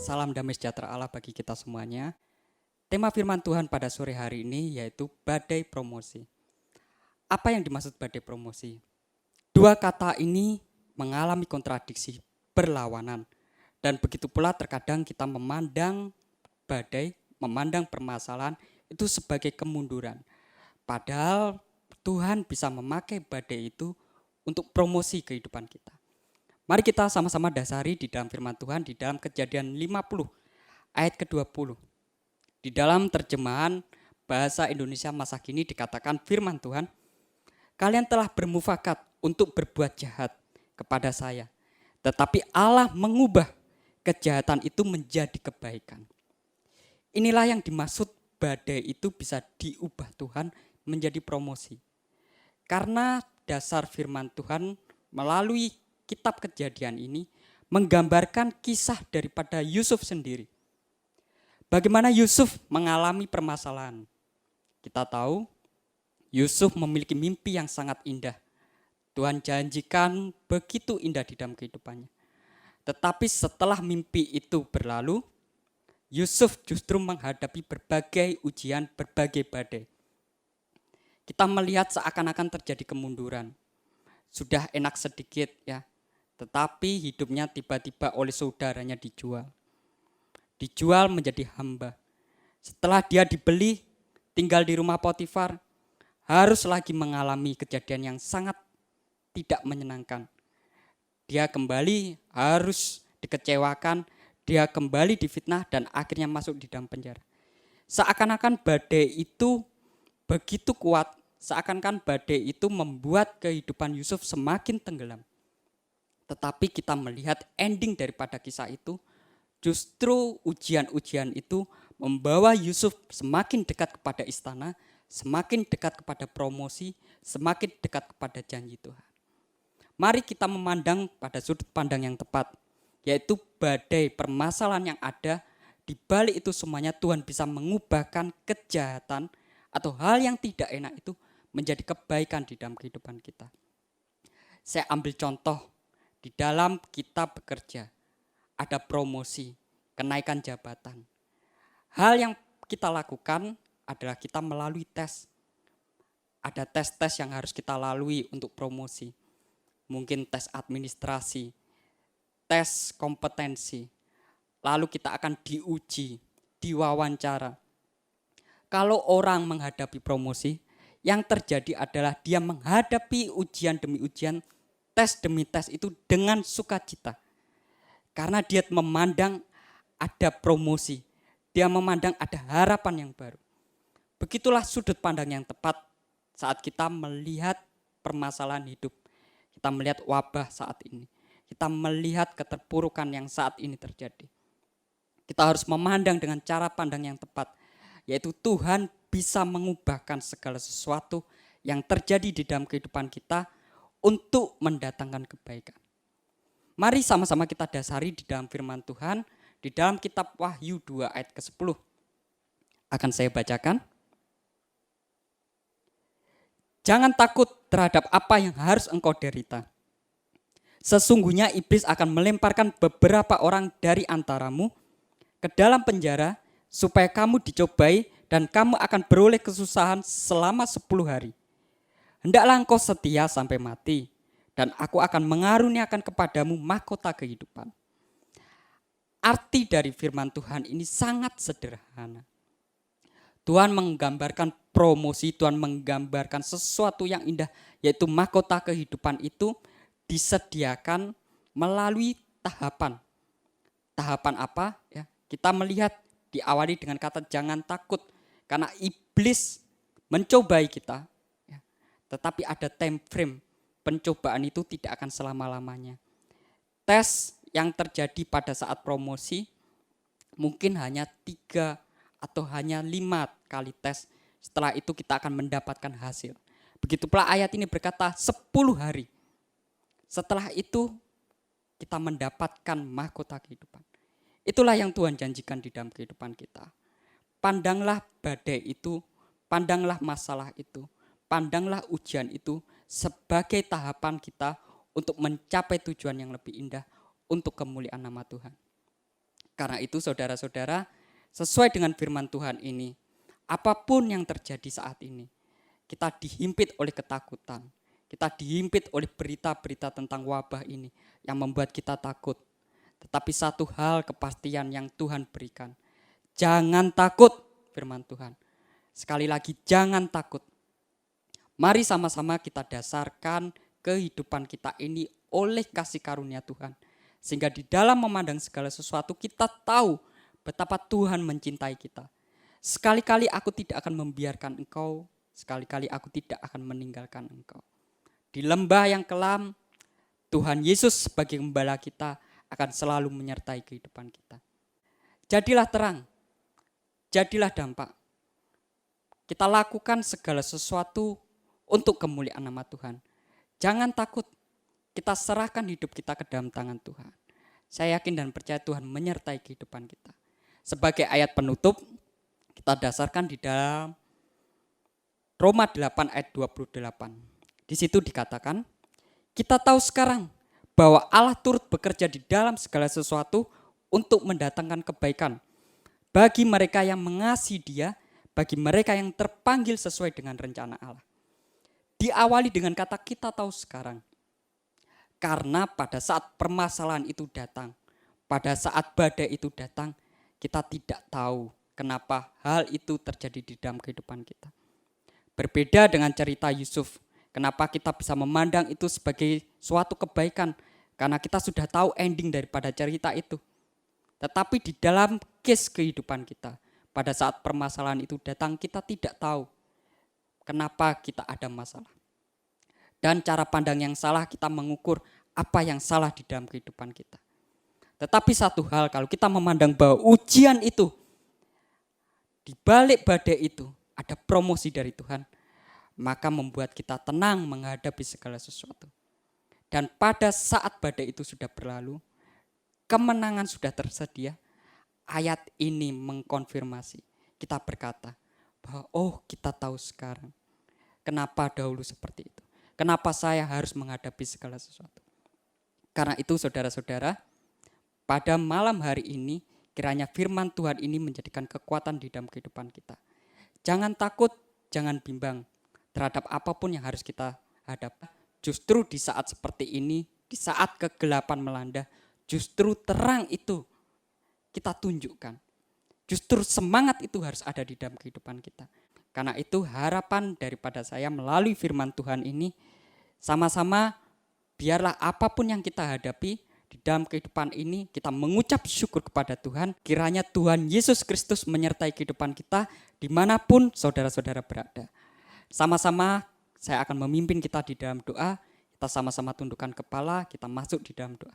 Salam damai sejahtera Allah bagi kita semuanya. Tema firman Tuhan pada sore hari ini yaitu badai promosi. Apa yang dimaksud badai promosi? Dua kata ini mengalami kontradiksi, berlawanan. Dan begitu pula terkadang kita memandang badai, memandang permasalahan itu sebagai kemunduran. Padahal Tuhan bisa memakai badai itu untuk promosi kehidupan kita. Mari kita sama-sama dasari di dalam firman Tuhan di dalam Kejadian 50 ayat ke-20. Di dalam terjemahan bahasa Indonesia masa kini dikatakan firman Tuhan, kalian telah bermufakat untuk berbuat jahat kepada saya, tetapi Allah mengubah kejahatan itu menjadi kebaikan. Inilah yang dimaksud badai itu bisa diubah Tuhan menjadi promosi. Karena dasar firman Tuhan melalui kitab Kejadian ini menggambarkan kisah daripada Yusuf sendiri. Bagaimana Yusuf mengalami permasalahan. Kita tahu Yusuf memiliki mimpi yang sangat indah. Tuhan janjikan begitu indah di dalam kehidupannya. Tetapi setelah mimpi itu berlalu, Yusuf justru menghadapi berbagai ujian, berbagai badai. Kita melihat seakan-akan terjadi kemunduran. Sudah enak sedikit ya, tetapi hidupnya tiba-tiba oleh saudaranya dijual. Dijual menjadi hamba. Setelah dia dibeli, tinggal di rumah Potifar, harus lagi mengalami kejadian yang sangat tidak menyenangkan. Dia kembali harus dikecewakan, dia kembali difitnah dan akhirnya masuk di dalam penjara. Seakan-akan badai itu begitu kuat, seakan-akan badai itu membuat kehidupan Yusuf semakin tenggelam. Tetapi kita melihat ending daripada kisah itu, justru ujian-ujian itu membawa Yusuf semakin dekat kepada istana, semakin dekat kepada promosi, semakin dekat kepada janji Tuhan. Mari kita memandang pada sudut pandang yang tepat, yaitu badai permasalahan yang ada, di balik itu semuanya Tuhan bisa mengubahkan kejahatan atau hal yang tidak enak itu menjadi kebaikan di dalam kehidupan kita. Saya ambil contoh, di dalam kita bekerja, ada promosi, kenaikan jabatan. Hal yang kita lakukan adalah kita melalui tes. Ada tes-tes yang harus kita lalui untuk promosi. Mungkin tes administrasi, tes kompetensi. Lalu kita akan diuji, diwawancara. Kalau orang menghadapi promosi, yang terjadi adalah dia menghadapi ujian demi ujian, tes demi tes itu dengan sukacita. Karena dia memandang ada promosi, dia memandang ada harapan yang baru. Begitulah sudut pandang yang tepat saat kita melihat permasalahan hidup. Kita melihat wabah saat ini. Kita melihat keterpurukan yang saat ini terjadi. Kita harus memandang dengan cara pandang yang tepat, yaitu Tuhan bisa mengubahkan segala sesuatu yang terjadi di dalam kehidupan kita untuk mendatangkan kebaikan. Mari sama-sama kita dasari di dalam firman Tuhan, di dalam kitab Wahyu 2 ayat ke-10. Akan saya bacakan. Jangan takut terhadap apa yang harus engkau derita. Sesungguhnya iblis akan melemparkan beberapa orang dari antaramu ke dalam penjara supaya kamu dicobai dan kamu akan beroleh kesusahan selama 10 hari. Hendaklah engkau setia sampai mati, dan aku akan mengaruniakan kepadamu mahkota kehidupan. Arti dari firman Tuhan ini sangat sederhana. Tuhan menggambarkan promosi, Tuhan menggambarkan sesuatu yang indah, yaitu mahkota kehidupan itu disediakan melalui tahapan. Tahapan apa? Ya, kita melihat diawali dengan kata jangan takut, karena iblis mencobai kita. Tetapi ada time frame, pencobaan itu tidak akan selama-lamanya. Tes yang terjadi pada saat promosi mungkin hanya 3 atau hanya 5 kali tes. Setelah itu kita akan mendapatkan hasil. Begitu pula ayat ini berkata 10 hari. Setelah itu kita mendapatkan mahkota kehidupan. Itulah yang Tuhan janjikan di dalam kehidupan kita. Pandanglah badai itu, pandanglah masalah itu, pandanglah ujian itu sebagai tahapan kita untuk mencapai tujuan yang lebih indah untuk kemuliaan nama Tuhan. Karena itu saudara-saudara, sesuai dengan firman Tuhan ini, apapun yang terjadi saat ini, kita dihimpit oleh ketakutan. Kita dihimpit oleh berita-berita tentang wabah ini yang membuat kita takut. Tetapi satu hal kepastian yang Tuhan berikan. Jangan takut, firman Tuhan. Sekali lagi, jangan takut. Mari sama-sama kita dasarkan kehidupan kita ini oleh kasih karunia Tuhan. Sehingga di dalam memandang segala sesuatu kita tahu betapa Tuhan mencintai kita. Sekali-kali aku tidak akan membiarkan engkau, sekali-kali aku tidak akan meninggalkan engkau. Di lembah yang kelam, Tuhan Yesus sebagai gembala kita akan selalu menyertai kehidupan kita. Jadilah terang, jadilah dampak. Kita lakukan segala sesuatu untuk kemuliaan nama Tuhan. Jangan takut, kita serahkan hidup kita ke dalam tangan Tuhan. Saya yakin dan percaya Tuhan menyertai kehidupan kita. Sebagai ayat penutup, kita dasarkan di dalam Roma 8 ayat 28. Di situ dikatakan, kita tahu sekarang bahwa Allah turut bekerja di dalam segala sesuatu untuk mendatangkan kebaikan bagi mereka yang mengasihi Dia, bagi mereka yang terpanggil sesuai dengan rencana Allah. Diawali dengan kata kita tahu sekarang. Karena pada saat permasalahan itu datang, pada saat badai itu datang, kita tidak tahu kenapa hal itu terjadi di dalam kehidupan kita. Berbeda dengan cerita Yusuf, kenapa kita bisa memandang itu sebagai suatu kebaikan, karena kita sudah tahu ending daripada cerita itu. Tetapi di dalam case kehidupan kita, pada saat permasalahan itu datang, kita tidak tahu kenapa kita ada masalah. Dan cara pandang yang salah kita mengukur apa yang salah di dalam kehidupan kita. Tetapi satu hal, kalau kita memandang bahwa ujian itu, di balik badai itu ada promosi dari Tuhan, maka membuat kita tenang menghadapi segala sesuatu. Dan pada saat badai itu sudah berlalu, kemenangan sudah tersedia, ayat ini mengkonfirmasi. Kita berkata bahwa kita tahu sekarang kenapa dahulu seperti itu. Kenapa saya harus menghadapi segala sesuatu. Karena itu saudara-saudara, pada malam hari ini kiranya firman Tuhan ini menjadikan kekuatan di dalam kehidupan kita. Jangan takut, jangan bimbang terhadap apapun yang harus kita hadapi. Justru di saat seperti ini, di saat kegelapan melanda, justru terang itu kita tunjukkan. Justru semangat itu harus ada di dalam kehidupan kita. Karena itu harapan daripada saya melalui firman Tuhan ini, sama-sama biarlah apapun yang kita hadapi di dalam kehidupan ini, kita mengucap syukur kepada Tuhan. Kiranya Tuhan Yesus Kristus menyertai kehidupan kita dimanapun saudara-saudara berada. Sama-sama saya akan memimpin kita di dalam doa. Kita sama-sama tundukkan kepala, kita masuk di dalam doa.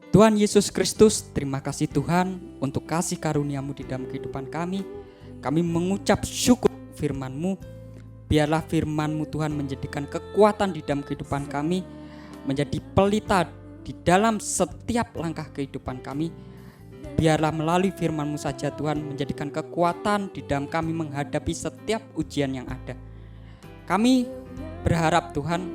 Tuhan Yesus Kristus, terima kasih Tuhan untuk kasih karunia-Mu di dalam kehidupan kami. Kami mengucap syukur firman-Mu. Biarlah firman-Mu Tuhan menjadikan kekuatan di dalam kehidupan kami, menjadi pelita di dalam setiap langkah kehidupan kami. Biarlah melalui firman-Mu saja Tuhan menjadikan kekuatan di dalam kami menghadapi setiap ujian yang ada. Kami berharap Tuhan,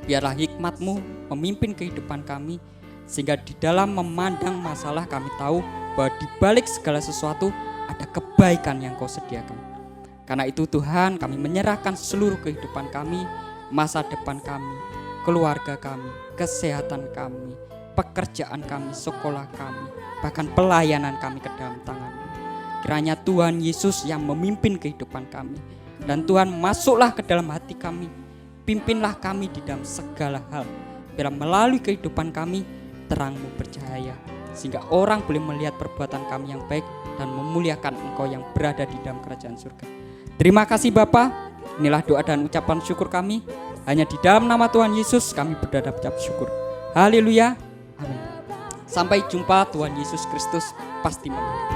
biarlah hikmat-Mu memimpin kehidupan kami, sehingga di dalam memandang masalah kami tahu bahwa di balik segala sesuatu ada kebaikan yang Kau sediakan. Karena itu Tuhan, kami menyerahkan seluruh kehidupan kami, masa depan kami, keluarga kami, kesehatan kami, pekerjaan kami, sekolah kami, bahkan pelayanan kami ke dalam tangan-Mu. Kiranya Tuhan Yesus yang memimpin kehidupan kami. Dan Tuhan masuklah ke dalam hati kami, pimpinlah kami di dalam segala hal. Biar melalui kehidupan kami, terang-Mu bercahaya, sehingga orang boleh melihat perbuatan kami yang baik dan memuliakan Engkau yang berada di dalam kerajaan surga. Terima kasih Bapa, inilah doa dan ucapan syukur kami. Hanya di dalam nama Tuhan Yesus kami berdoa ucap syukur. Haleluya, amin. Sampai jumpa, Tuhan Yesus Kristus pasti memberkati.